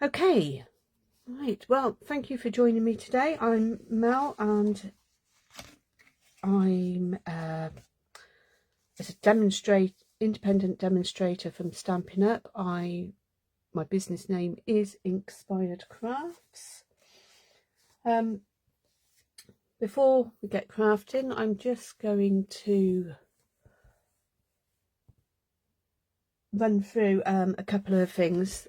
Okay, right, well, thank you for joining me today. I'm Mel, and I'm as a independent demonstrator from Stampin Up. My business name is Inkspired Crafts. Before we get crafting, I'm just going to run through a couple of things.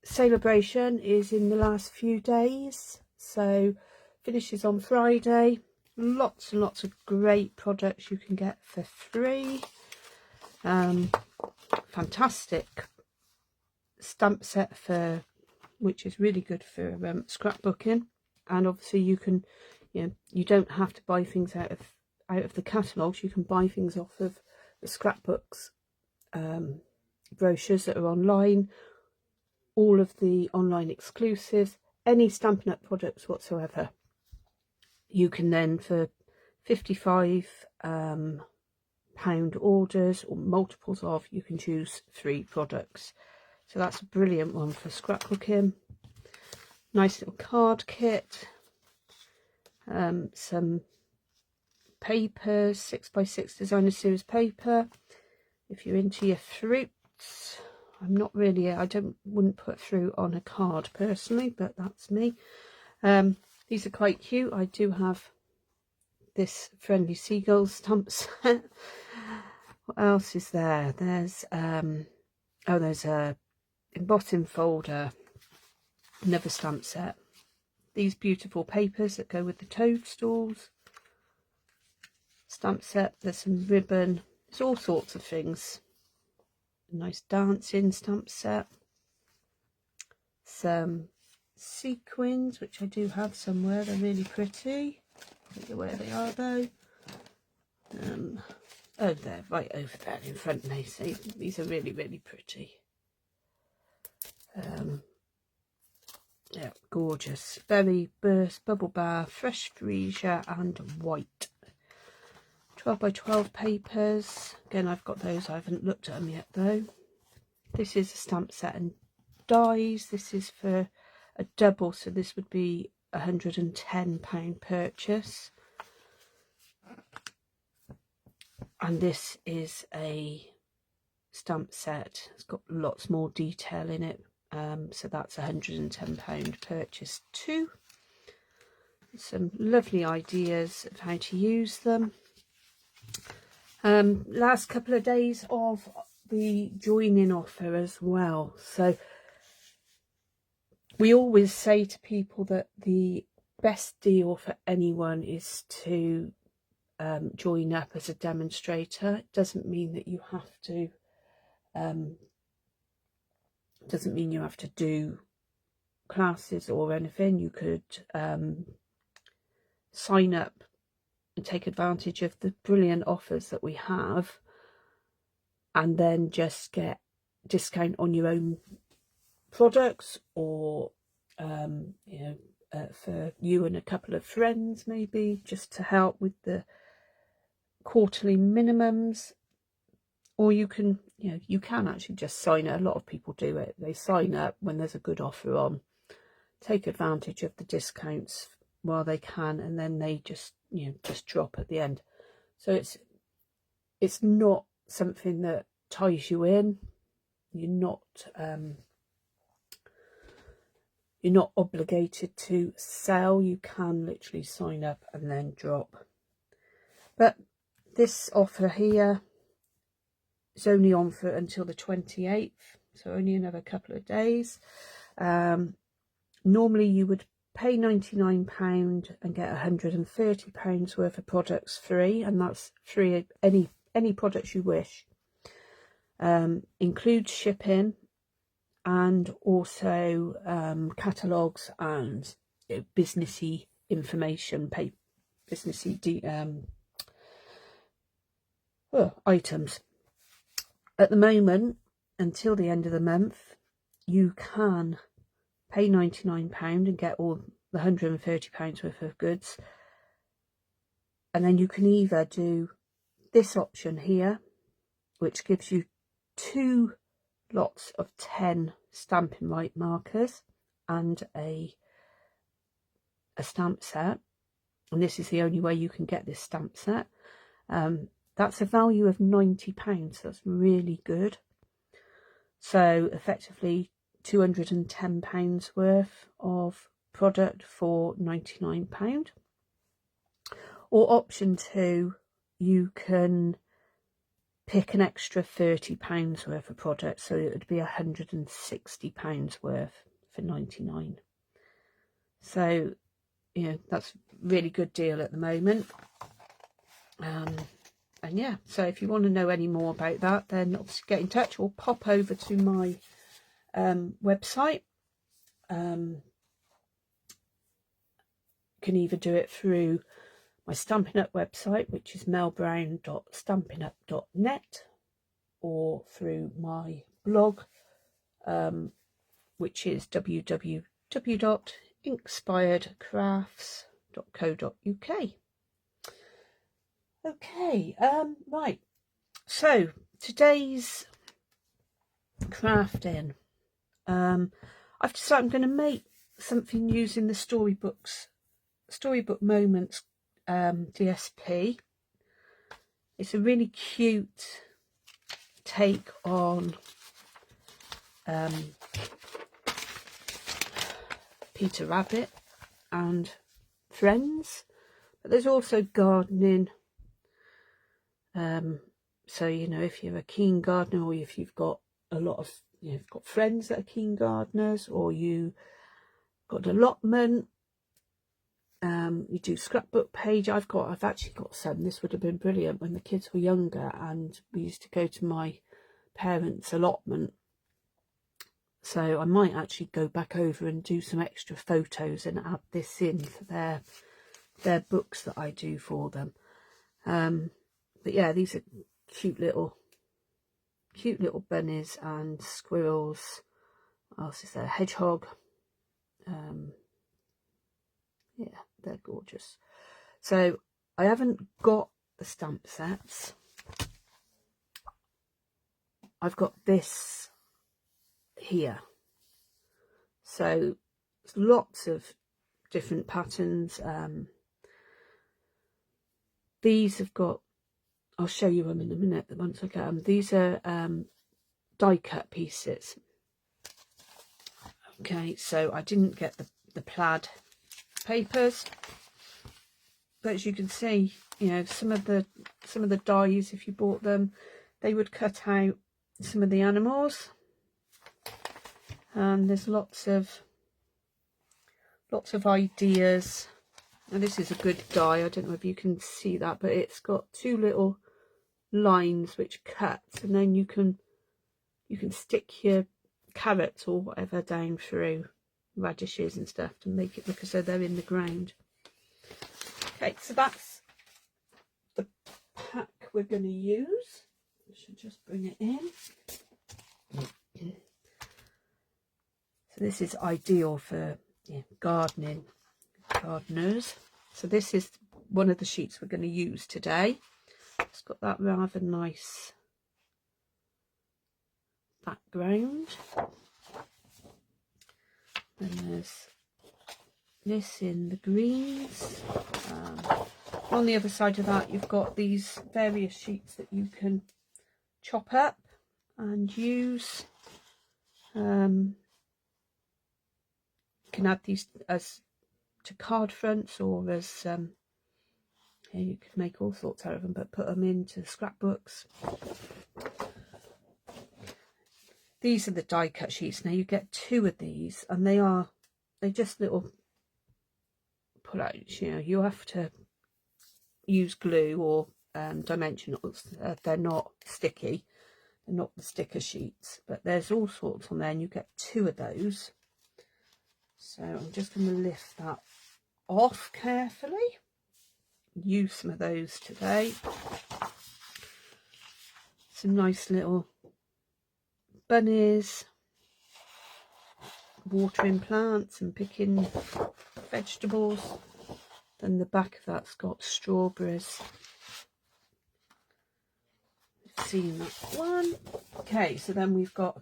Celebration is in the last few days, so finishes on Friday. Lots and lots of great products you can get for free. Fantastic stamp set which is really good for scrapbooking, and obviously you don't have to buy things out of the catalogues. You can buy things off of the scrapbooks brochures that are online, all of the online exclusives, any Stampin' Up products whatsoever. You can then, for £55 orders or multiples of, you can choose 3 products. So that's a brilliant one for scrapbooking. Nice little card kit, some papers, 6x6 designer series paper. If you're into your fruits, I wouldn't put fruit on a card personally, but that's me. These are quite cute. I do have this Friendly Seagulls stamp set. What else is there? There's there's a embossing folder, another stamp set. These beautiful papers that go with the toadstools. Stamp set, there's some ribbon, there's all sorts of things. A nice dancing stamp set. Some sequins, which I do have somewhere, they're really pretty. I don't know where they are though. Oh, they're right over there in front of me. See, these are really, really pretty. Yeah, gorgeous. Berry burst, bubble bath, fresh freesia, and white. 12x12 papers. Again, I've got those. I haven't looked at them yet though. This is a stamp set and dies. This is for a double, so this would be £110 purchase. And this is a stamp set. It's got lots more detail in it, so that's £110 purchase too. Some lovely ideas of how to use them. Last couple of days of the join-in offer as well. So we always say to people that the best deal for anyone is to join up as a demonstrator. It doesn't mean that you have to do classes or anything. You could sign up and take advantage of the brilliant offers that we have, and then just get discount on your own products, or for you and a couple of friends, maybe just to help with the quarterly minimums. Or you can actually just sign up. A lot of people do it. They sign up when there's a good offer on, take advantage of the discounts while they can, and then they just drop at the end. So it's not something that ties you in. You're not obligated to sell. You can literally sign up and then drop. But this offer here is only on for until the 28th, so only another couple of days. Normally you would pay £99 and get £130 worth of products free, and that's free any products you wish. Includes shipping, and also catalogues and businessy information, businessy items. At the moment, until the end of the month, you can pay £99 and get all the £130 worth of goods, and then you can either do this option here, which gives you 2 lots of 10 Stampin' Right markers and a stamp set, and this is the only way you can get this stamp set. That's a value of £90, so that's really good. So effectively £210 worth of product for £99. Or option 2, you can pick an extra £30 worth of product, so it would be £160 worth for £99. So, you know, that's a really good deal at the moment. And yeah, so if you want to know any more about that, then obviously get in touch or pop over to my website. You can either do it through my Stampin' Up website, which is melbrown.stampinup.net, or through my blog, which is www.inkspiredcrafts.co.uk. Okay, right, so today's crafting, I've decided I'm going to make something using the Storybook Moments DSP. It's a really cute take on Peter Rabbit and friends, but there's also gardening. So, you know, if you're a keen gardener, or if you've got a lot of, you know, you've got friends that are keen gardeners, or you got an allotment, you do scrapbook page. I've actually got some. This would have been brilliant when the kids were younger and we used to go to my parents' allotment. So I might actually go back over and do some extra photos and add this in for their books that I do for them. But yeah, these are cute little bunnies and squirrels. What else is there? Hedgehog. Yeah, they're gorgeous. So I haven't got the stamp sets. I've got this here. So there's lots of different patterns. These have got, I'll show you them in a minute once I get them. These are die cut pieces. Okay, so I didn't get the plaid papers, but as you can see, you know, some of the dies, if you bought them, they would cut out some of the animals, and there's lots of ideas. And this is a good die. I don't know if you can see that, but it's got two little lines which cut, and then you can stick your carrots or whatever down through, radishes and stuff, to make it look as though they're in the ground. Okay, so that's the pack we're going to use. I should just bring it in. So this is ideal for gardeners. So this is one of the sheets we're going to use today. It's got that rather nice background. And there's this in the greens. On the other side of that, you've got these various sheets that you can chop up and use. You can add these as to card fronts, or as you could make all sorts out of them, but put them into scrapbooks. These are the die cut sheets. Now you get 2 of these, and they're just little pullouts. You know, you have to use glue or dimensionals. They're not sticky. They're not the sticker sheets, but there's all sorts on there, and you get 2 of those. So I'm just going to lift that off carefully. Use some of those today. Some nice little bunnies, watering plants and picking vegetables. Then the back of that's got strawberries. We've seen that one. Okay, so then we've got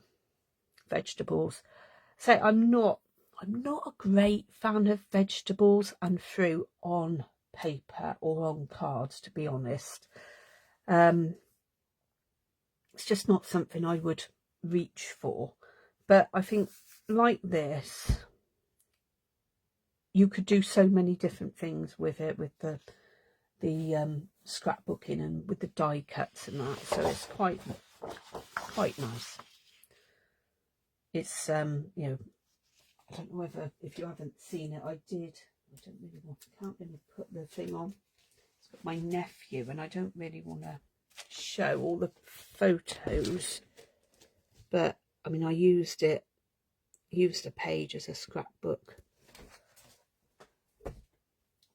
vegetables. So I'm not a great fan of vegetables and fruit on paper or on cards, to be honest. It's just not something I would reach for. But I think like this, you could do so many different things with it, with the scrapbooking and with the die cuts and that. So it's quite nice. It's you know, I don't know whether, if you haven't seen it, I can't really put the thing on. It's got my nephew, and I don't really want to show all the photos, but I mean, I used a page as a scrapbook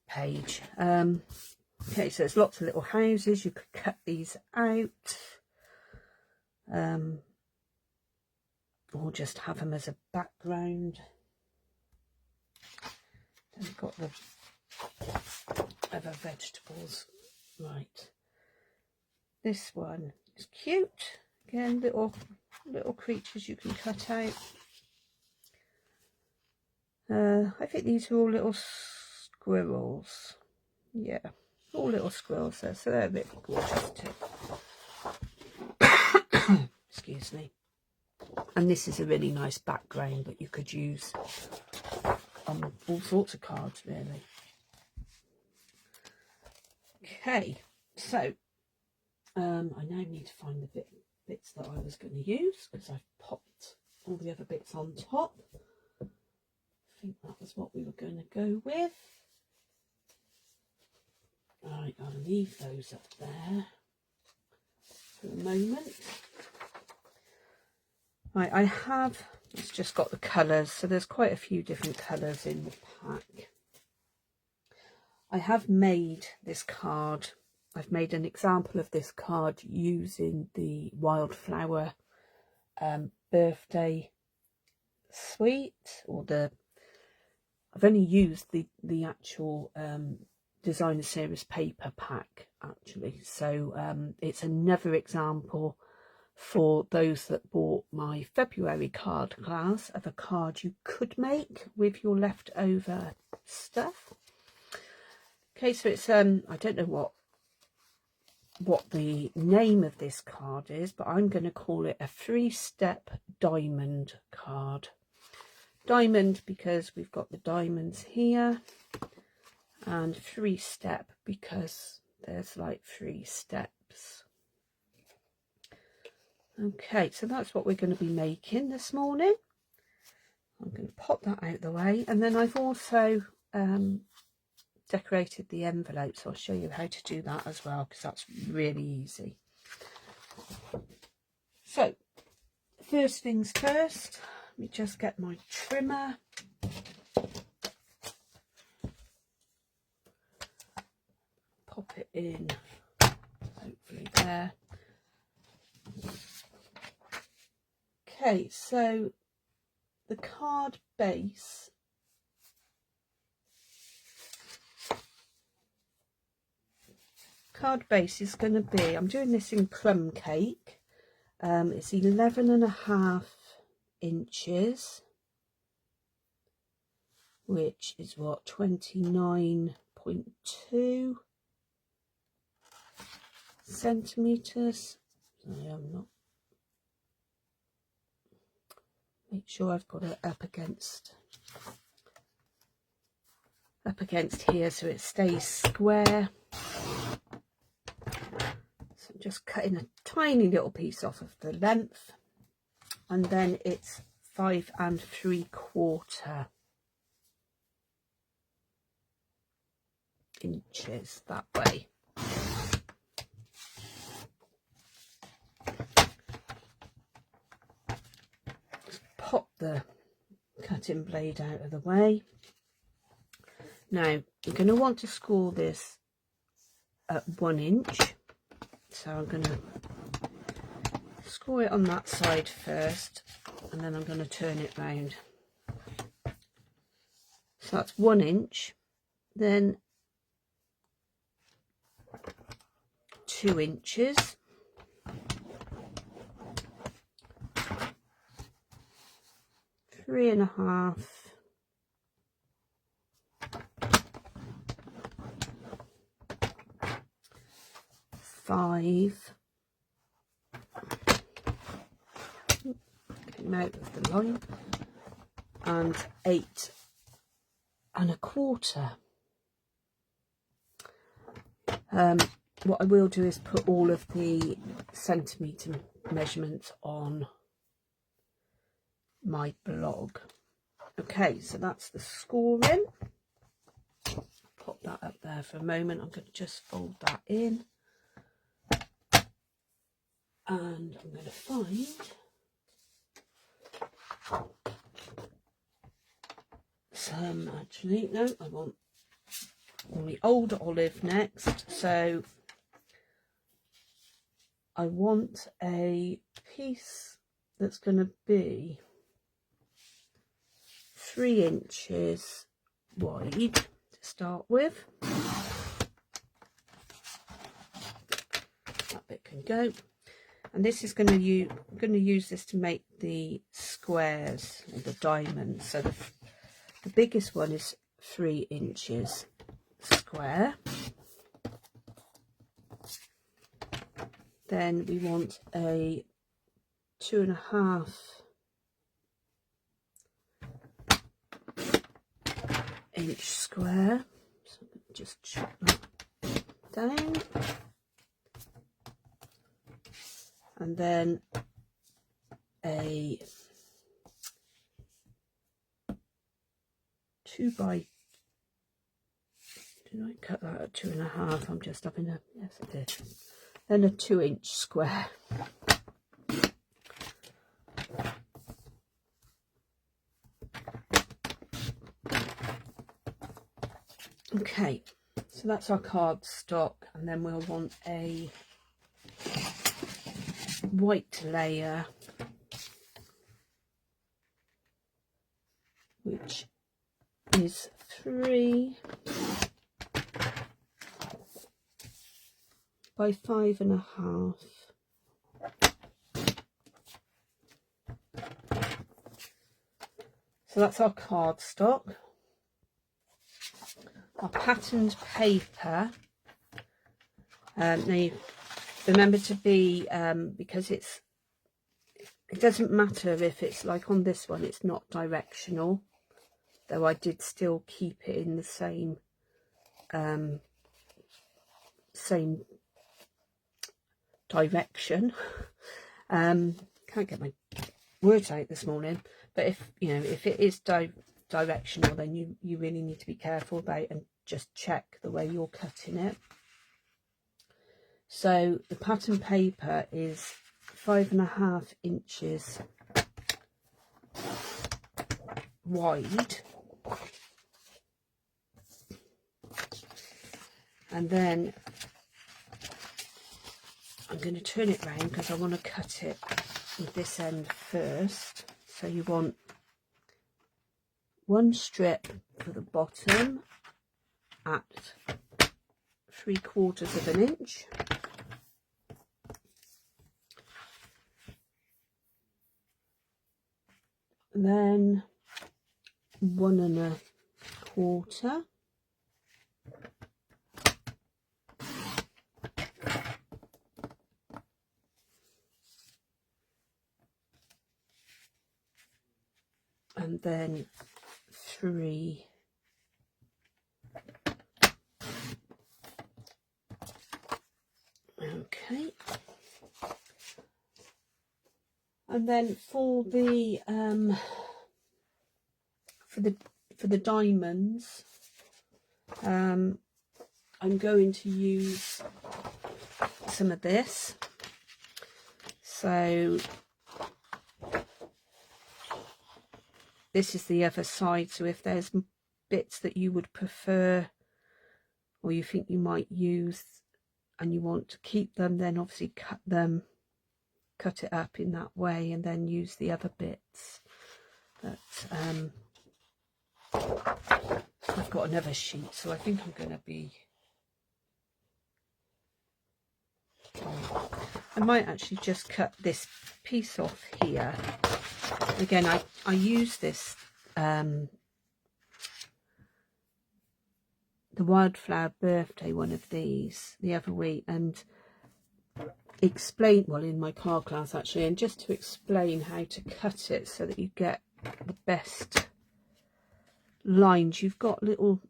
page. Okay, so there's lots of little houses. You could cut these out, or just have them as a background. Then we've got the other vegetables. Right, this one is cute. Again, little creatures you can cut out. I think these are all little squirrels. Yeah, all little squirrels there, so they're a bit gorgeous too. Excuse me. And this is a really nice background that you could use on all sorts of cards, really. Okay, so I now need to find the bits that I was going to use, because I've popped all the other bits on top. I think that was what we were going to go with. Right, I'll leave those up there for the moment. Right, it's just got the colours, so there's quite a few different colours in the pack. I have made this card. I've made an example of this card using the Wildflower birthday suite, or I've only used the actual designer series paper pack actually, so it's another example for those that bought my February card class of a card you could make with your leftover stuff. Okay, so it's I don't know what the name of this card is, but I'm going to call it a 3-step diamond card. Diamond because we've got the diamonds here, and 3-step because there's like 3 steps. Okay, so that's what we're going to be making this morning. I'm going to pop that out the way, and then I've also decorated the envelope, so I'll show you how to do that as well, because that's really easy. So first things first, let me just get my trimmer. Pop it in, hopefully there. Okay, so the card base is going to be, I'm doing this in crumb cake. It's 11.5 inches, which is what, 29.2 centimeters. Sorry, I'm not. Make sure I've got it up against here so it stays square. So I'm just cutting a tiny little piece off of the length, and then it's 5 3/4 inches that way. Pop the cutting blade out of the way. Now you're going to want to score this at 1 inch, so I'm going to score it on that side first, and then I'm going to turn it round. So that's 1 inch, then 2 inches, 3.5, 5, came out of the line, and 8.25. What I will do is put all of the centimetre measurements on my blog. Okay, so that's the scoring. Pop that up there for a moment. I'm going to just fold that in, and I'm going to find some, actually, no, I want the old olive next. So I want a piece that's going to be 3 inches wide to start with. That bit can go. And this is going to use this to make the squares or the diamonds. So the biggest one is 3 inches square. Then we want a 2.5 inch square. So just chop that down. And then a 2 by, did I cut that at 2.5? I'm just up in a, yes I did. Then a 2 inch square. Okay, so that's our cardstock, and then we'll want a white layer, which is 3 by 5.5. So that's our cardstock. Our patterned paper. Now you remember to be, because it doesn't matter if it's like on this one, it's not directional, though I did still keep it in the same direction. Can't get my words out this morning, but if it is directional, then you really need to be careful about and just check the way you're cutting it. So the pattern paper is 5.5 inches wide, and then I'm going to turn it round because I want to cut it with this end first. So you want 1 strip for the bottom at 3/4 inch. Then 1.25. And then 3. Okay. And then for the diamonds, I'm going to use some of this. So this is the other side. So if there's bits that you would prefer or you think you might use and you want to keep them, then obviously cut it up in that way and then use the other bits. But I've got another sheet, so I think I'm going to be I might actually just cut this piece off here. Again, I used this, the Wildflower birthday one of these the other week, and explain, well, in my card class actually, and just to explain how to cut it so that you get the best lines. You've got little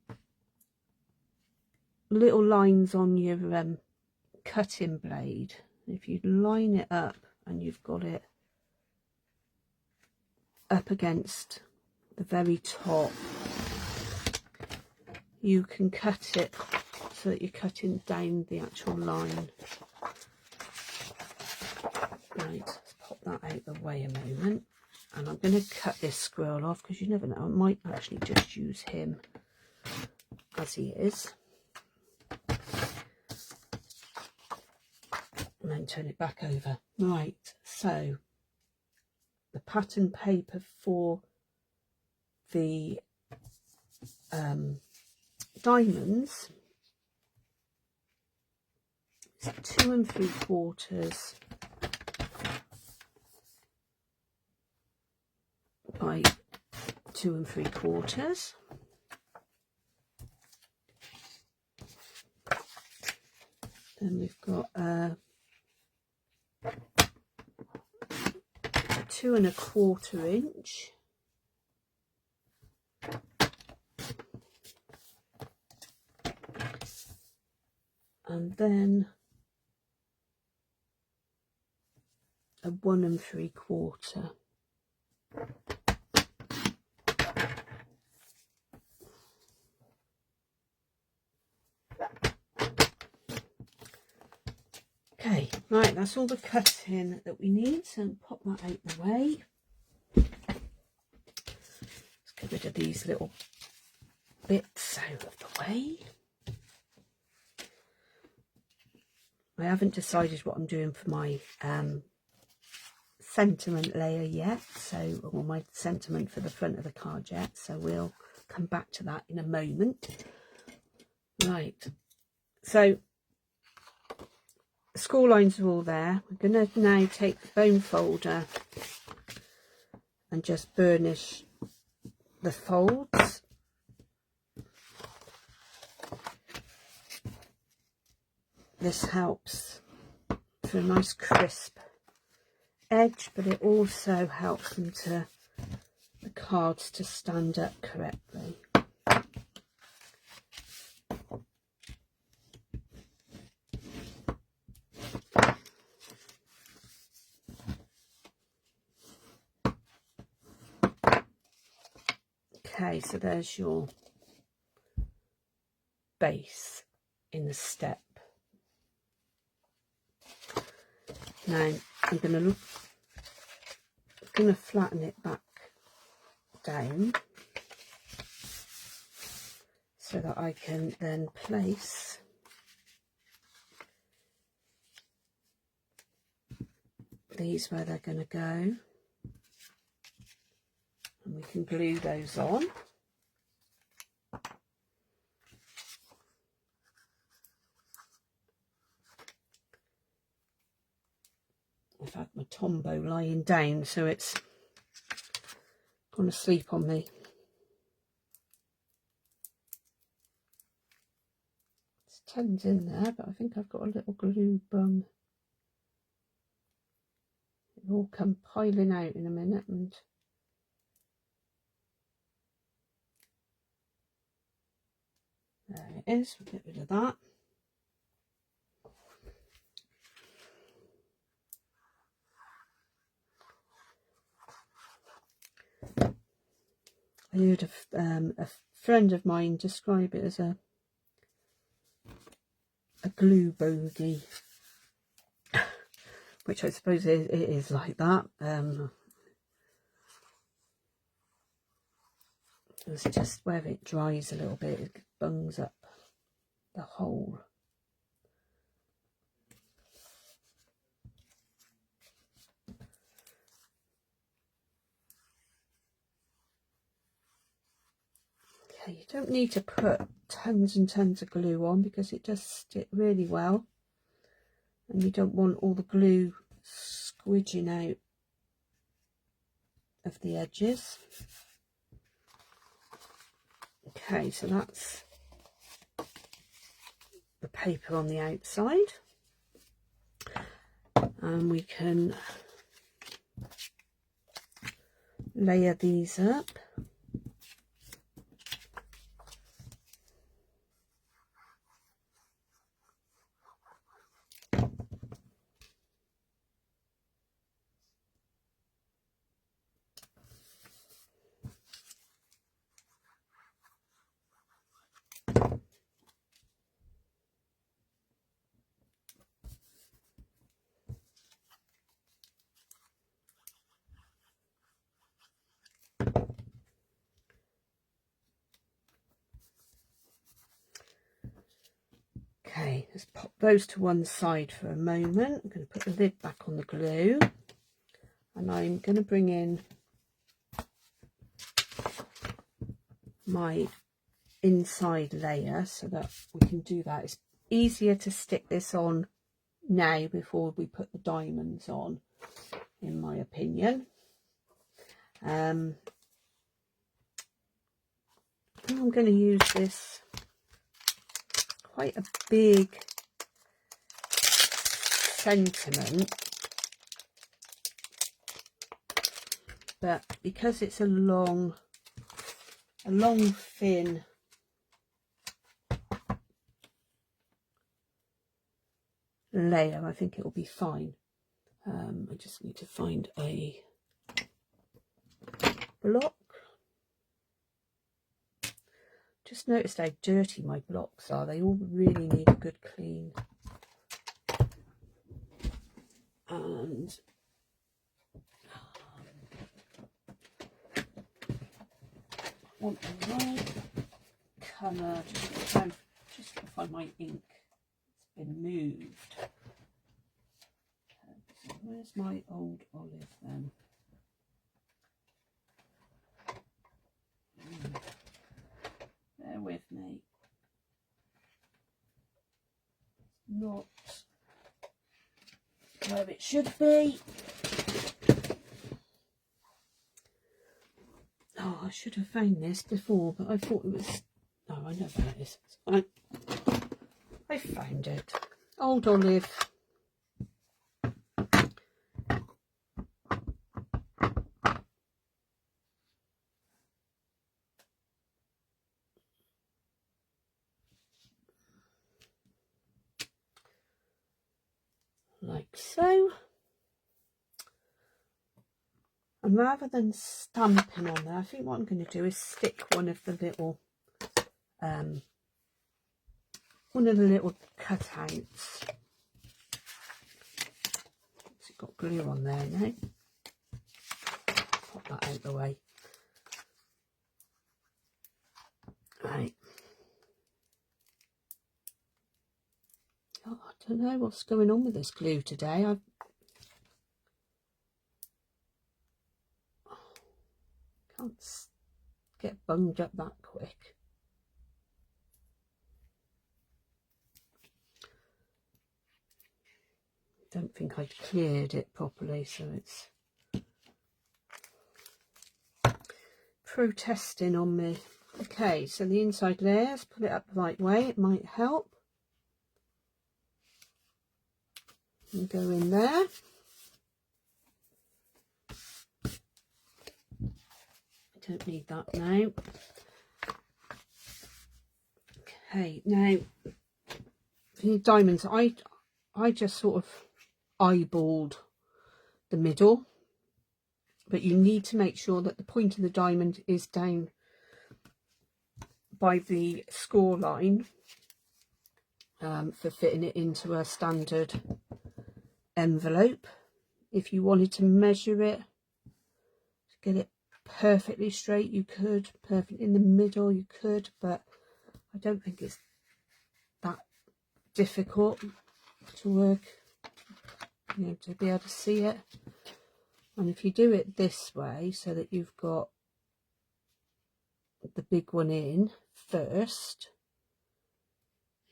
lines on your cutting blade. If you line it up and you've got it up against the very top, you can cut it so that you're cutting down the actual line. Right, let's pop that out of the way a moment, and I'm going to cut this squirrel off because you never know, I might actually just use him as he is, and then turn it back over. Right, so the pattern paper for the diamonds is 2 3/4 by 2 3/4. Then we've got a 2 1/4 inch. And then a 1 3/4. Okay, right, that's all the cutting that we need, so pop that out the way. Let's get rid of these little bits out of the way. I haven't decided what I'm doing for my sentiment layer yet, so, or my sentiment for the front of the card yet, so we'll come back to that in a moment. Right, so the score lines are all there. We're going to now take the bone folder and just burnish the folds. This helps for a nice crisp edge, but it also helps them to, the cards to stand up correctly. Okay, so there's your base in the step. Now I'm going to flatten it back down so that I can then place these where they're going to go, and we can glue those on. I've had my Tombow lying down, so it's gone to sleep on me. There's tons in there, but I think I've got a little glue bung. It'll all come piling out in a minute, and there it is. We'll get rid of that. I heard a friend of mine describe it as a glue bogey, which I suppose it is like that. It's just where it dries a little bit, it bungs up the whole. Okay, you don't need to put tons and tons of glue on because it does stick really well. and you don't want all the glue squidging out of the edges. Okay, so that's the paper on the outside, and we can layer these up. Okay, let's pop those to one side for a moment. I'm going to put the lid back on the glue, and I'm going to bring in my inside layer so that we can do that. It's easier to stick this on now before we put the diamonds on, in my opinion. I'm going to use this quite a big sentiment, but because it's a long thin layer, I think it will be fine. I just need to find a block. Just noticed how dirty my blocks are. They all really need a good clean. And I want the right colour. Just trying to find my ink. It's been moved. So where's my old olive then? Bear with me. Not where it should be. Oh, I should have found this before, but I thought it was... Oh, I know where it is. I found it. Old olive. Like so. And rather than stamping on there, I think what I'm going to do is stick one of the little cutouts. It's got glue on there now. Pop that out of the way. Right. Oh, I don't know what's going on with this glue today. I can't get bunged up that quick. Don't think I'd cleared it properly, so it's protesting on me. Okay, so the inside layers, put it up the right way, it might help. And go in there. I don't need that now. Okay, now the diamonds, I just sort of eyeballed the middle, but you need to make sure that the point of the diamond is down by the score line for fitting it into a standard envelope. If you wanted to measure it to get it perfectly straight, you could. Perfect in the middle, you could, but I don't think it's that difficult to work, you know, to be able to see it. And if you do it this way, so that you've got the big one in first,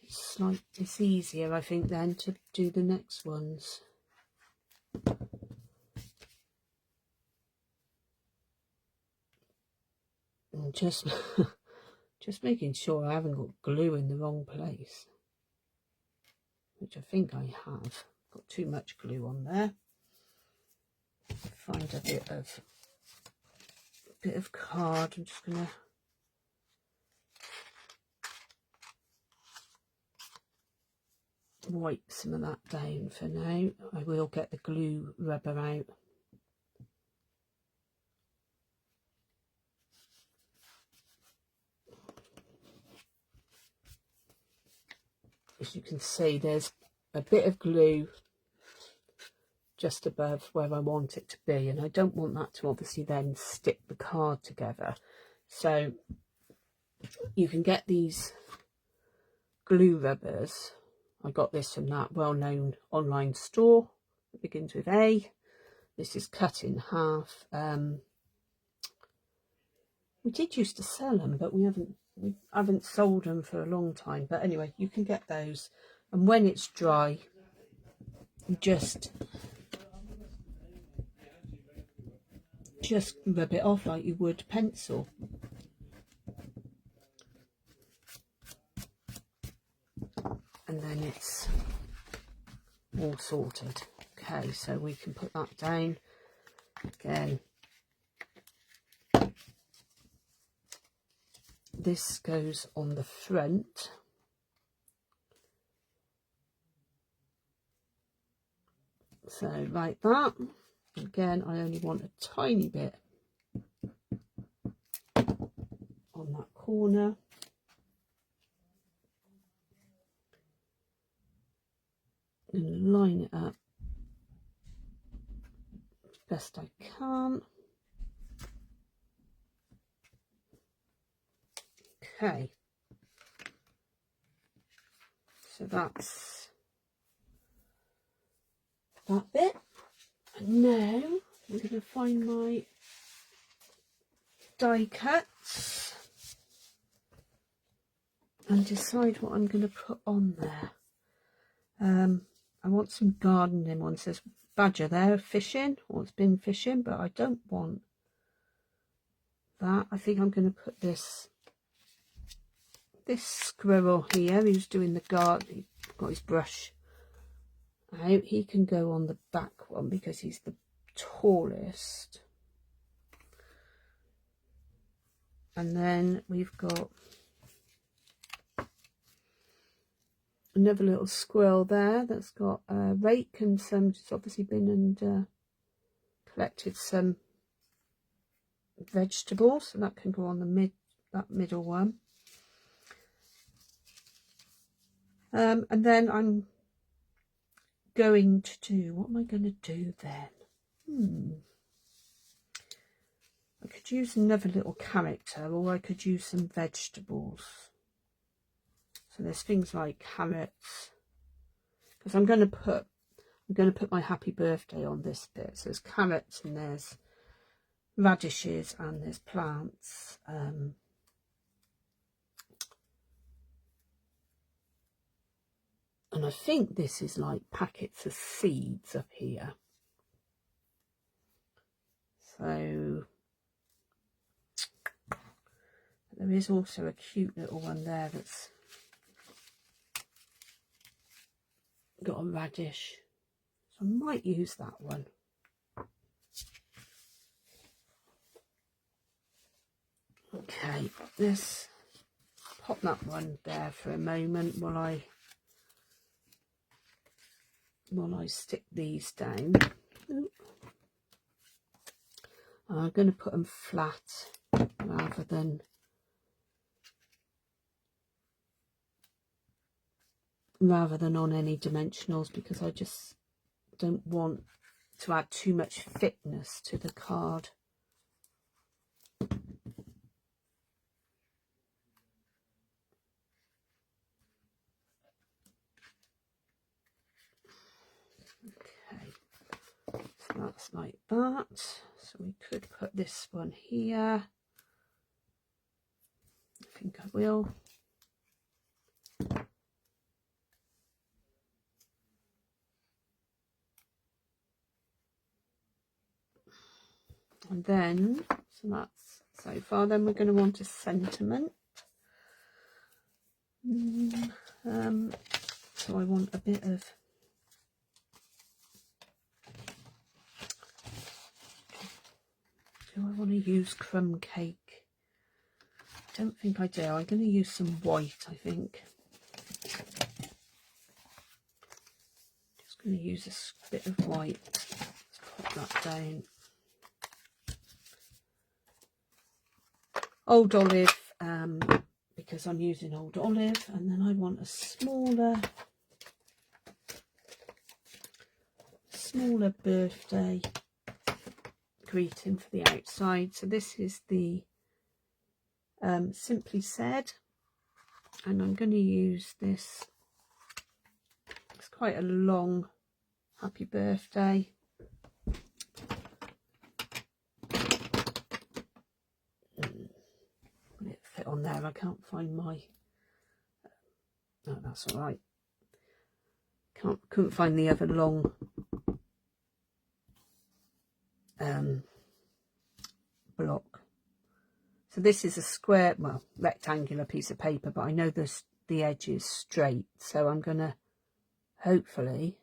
it's easier, I think, then to do the next ones. And just just making sure I haven't got glue in the wrong place, which I think I have. Got too much glue on there. Find a bit of card. I'm just gonna wipe some of that down for now. I will get the glue rubber out. As you can see, there's a bit of glue just above where I want it to be, and I don't want that to obviously then stick the card together. So you can get these glue rubbers. I got this from that well-known online store. It begins with A. This is cut in half. We did used to sell them, but we haven't sold them for a long time. But anyway, you can get those, and when it's dry, you just rub it off like you would pencil. And then it's all sorted. Okay, so we can put that down again. This goes on the front. So like that. Again, I only want a tiny bit on that corner. And line it up as best I can. Okay, so that's that bit. And now I'm going to find my die cuts and decide what I'm going to put on there. I want some gardening ones. There's badger there, fishing, or it's been fishing, but I don't want that. I think I'm going to put this squirrel here who's doing the garden. He's got his brush out. He can go on the back one because he's the tallest. And then we've got another little squirrel there that's got a rake and some, it's obviously been and collected some vegetables, so that can go on the that middle one. And then I'm going to do, what am I going to do then? I could use another little character, or I could use some vegetables. So there's things like carrots, because I'm going to put my happy birthday on this bit. So there's carrots and there's radishes and there's plants. And I think this is like packets of seeds up here. So there is also a cute little one there that's got a radish. So I might use that one. Okay, let's pop that one there for a moment while I stick these down. Ooh. I'm going to put them flat rather than on any dimensionals, because I just don't want to add too much thickness to the card. So that's like that. So we could put this one here. I think I will. And then, so that's so far. Then we're going to want a sentiment. So I want a bit of do I want to use crumb cake? I don't think I do. I'm going to use some white, I think. Just going to use a bit of white. Let's pop that down. Old olive, because I'm using old olive. And then I want a smaller birthday greeting for the outside. So this is the Simply Said, and I'm going to use this. It's quite a long happy birthday. Will it fit on there? I can't find my no, that's all right. Couldn't find the other long block. So this is a square, well, rectangular piece of paper, but I know the edge is straight, so I'm gonna hopefully,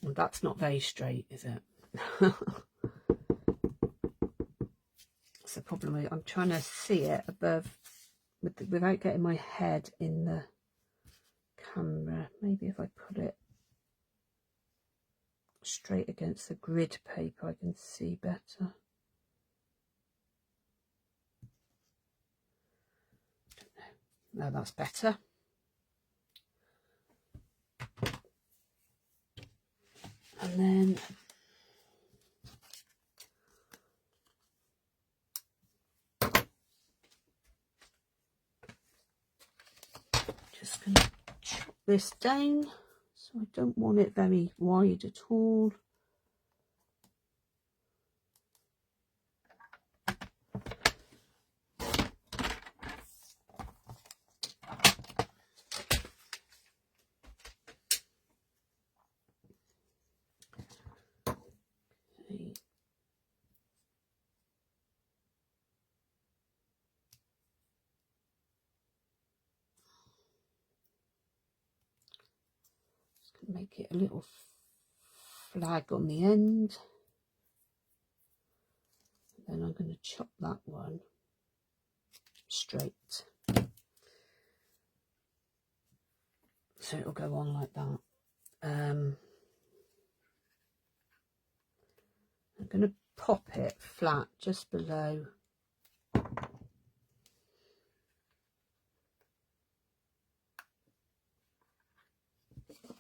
well, that's not very straight, is it? That's the problem. I'm trying to see it above without getting my head in the camera. Maybe if I put it straight against the grid paper I can see better. No, that's better. And then just going to chop this down. So I don't want it very wide at all. Okay. Make it a little flag on the end. Then I'm going to chop that one straight. So it'll go on like that. I'm going to pop it flat just below.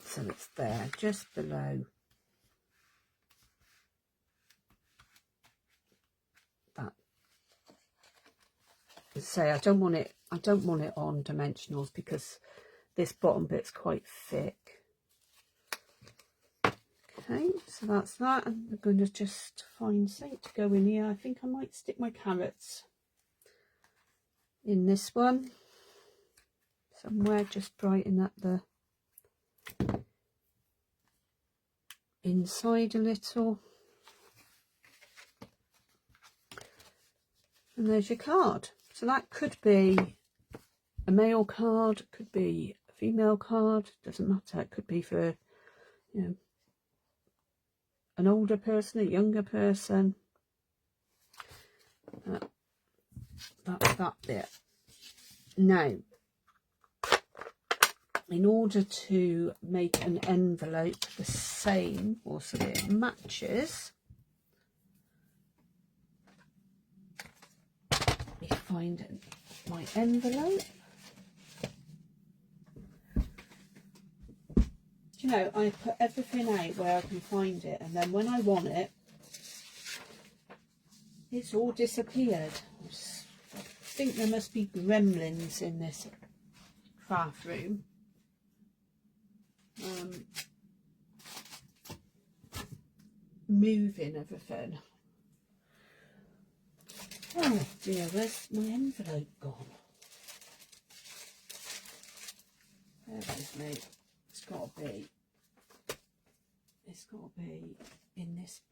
So it's there, just below that. Say I don't want it on dimensionals because this bottom bit's quite thick. Okay, so that's that, and we're going to just find something to go in here. I think I might stick my carrots in this one somewhere, just brighten up the inside a little. And there's your card. So that could be a male card, could be a female card, doesn't matter. It could be for, you know, an older person, a younger person. That's that bit. Now, in order to make an envelope the same, or so that it matches, let me find my envelope. You know, I put everything out where I can find it, and then when I want it, it's all disappeared. I think there must be gremlins in this craft room. Moving everything. Oh dear, where's my envelope gone? There it is, mate. It's got to be. It's got to be in this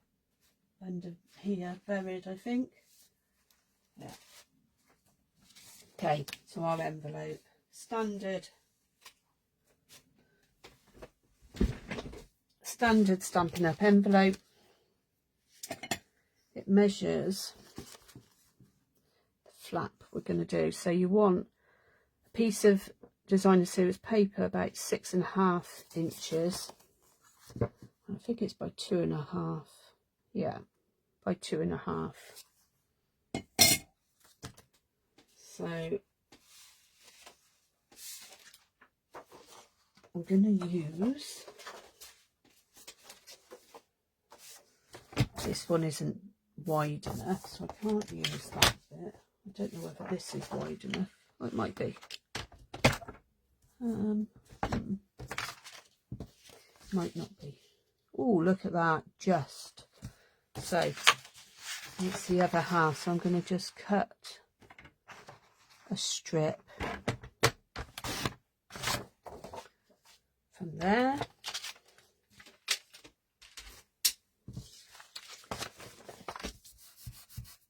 under here, buried, I think. Yeah. Okay, so our envelope, standard Stampin' Up envelope. It measures the flap we're going to do. So you want a piece of designer series paper about 6.5 inches. I think it's by 2.5. Yeah, by 2.5. So I'm going to use, this one isn't wide enough, so I can't use that bit. I don't know whether this is wide enough. Oh, it might be. Might not be. Oh, look at that, just. So it's the other half, so I'm going to just cut a strip from there.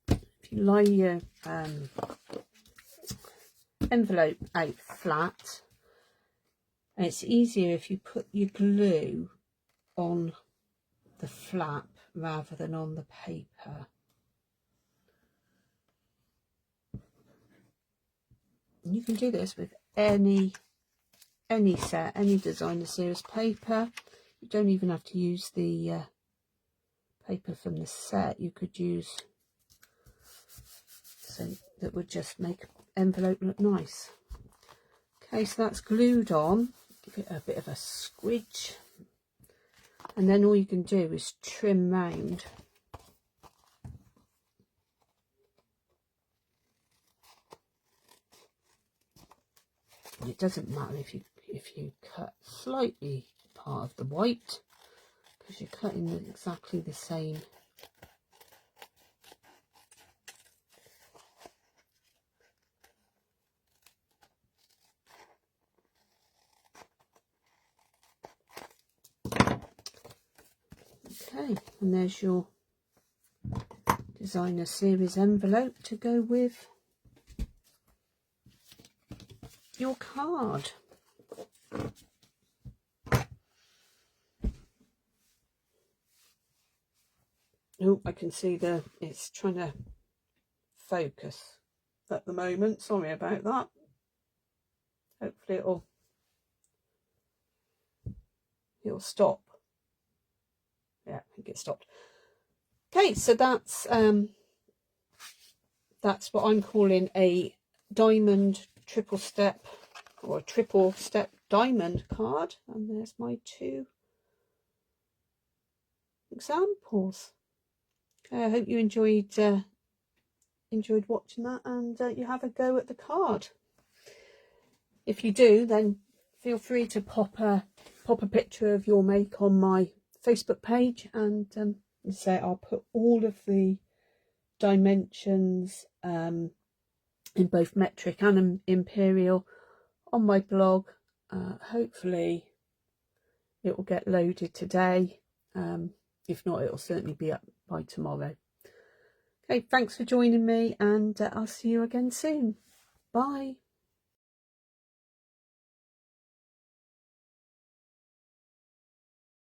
If you lie your envelope out flat, and it's easier if you put your glue on the flap rather than on the paper. And you can do this with any set, any designer series paper. You don't even have to use the paper from the set. You could use something that would just make envelope look nice. Okay, so that's glued on. Give it a bit of a squidge, and then all you can do is trim round. And it doesn't matter if you cut slightly part of the white, because you're cutting exactly the same. Okay, and there's your designer series envelope to go with your card. Oh, I can see it's trying to focus at the moment. Sorry about that. Hopefully it'll stop. Yeah, I think it stopped. Okay, so that's what I'm calling a diamond triple step, or a triple step diamond card. And there's my 2 examples. Okay, I hope you enjoyed watching that, and you have a go at the card. If you do, then feel free to pop a picture of your make on my Facebook page, and say I'll put all of the dimensions in both metric and imperial on my blog. Hopefully it will get loaded today. If not, it will certainly be up by tomorrow. Okay, thanks for joining me, and I'll see you again soon. Bye.